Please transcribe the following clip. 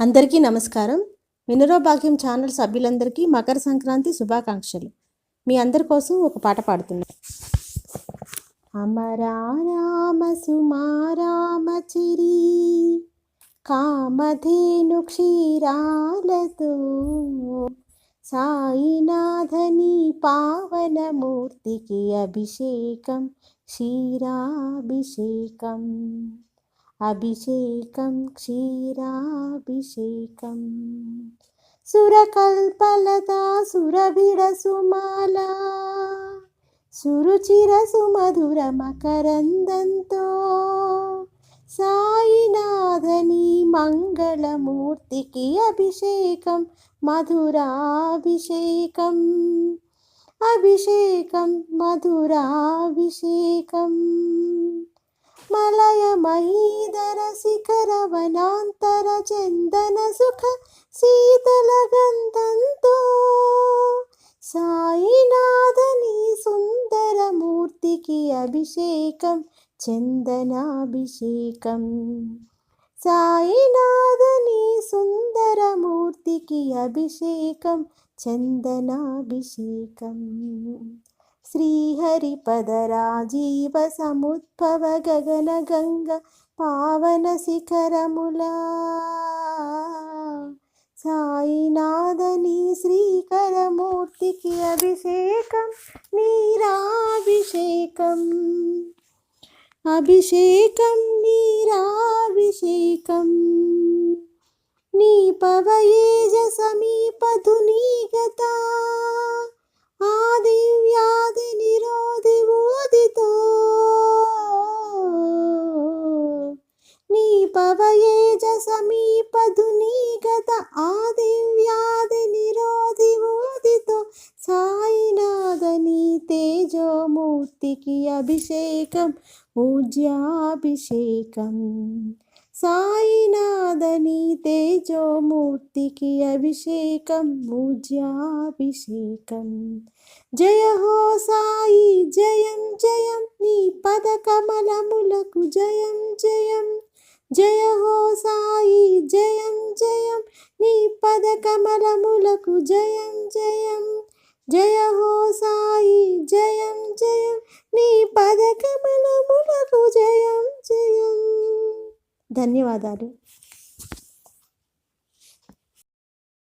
అందరికీ నమస్కారం. వినరో భాగ్యం ఛానల్ సభ్యులందరికీ మకర సంక్రాంతి శుభాకాంక్షలు. మీ అందరి కోసం ఒక పాట పాడుతున్నా. అమరా రామ సుమారామచిరి కామధేను క్షీరాలతో సాయినాథని పావనమూర్తికి అభిషేకం, క్షీరాభిషేకం, అభిషేకం, క్షీరాభిషేకం. సురకల్పలతా సురభిడ సుమాల సురుచిర సుమధుర మకరందంతో సాయినాథని మంగళమూర్తికి అభిషేకం, మధురాభిషేకం, అభిషేకం, మధురాభిషేకం. మలయ మహీధర శిఖర వనాంతర చందన సుఖ శీతల గంధంతో సాయినాథని సుందర మూర్తికి అభిషేకం, చందనాభిషేకం. సాయినాథని సుందర మూర్తికి అభిషేకం, చందనాభిషేకం. శ్రీహరిపదరాజీవ సముద్భవ గగన గంగ పావన శిఖరములా సాయినాథని శ్రీకరమూర్తికి అభిషేకం, నీరాభిషేకం, అభిషేకం, నీరాభిషేకం. నీ పవయేజ సమీపధునీగత ఆదివ్యాధి నిరోధి ఊదితో నీ పవయేజ సమీపధునీగత ఆదివ్యాధి నిరోధి ఊదితో సాయినాథని తేజోమూర్తికి అభిషేకం, పూజ్యాభిషేకం. సాయినాథని తేజోమూర్తికి అభిషేకం, పూజ్యాభిషేకం. జయ హో సాయి జయం జయం, నీ పద కమలములకు జయం జయం. జయ హో సాయి జయం జయం, నీ పద కమలములకు జయం జయం. జయ హో సాయి జయం జయం, నీ పద కమలములకు జయం జయం. ధన్యవాదాలు.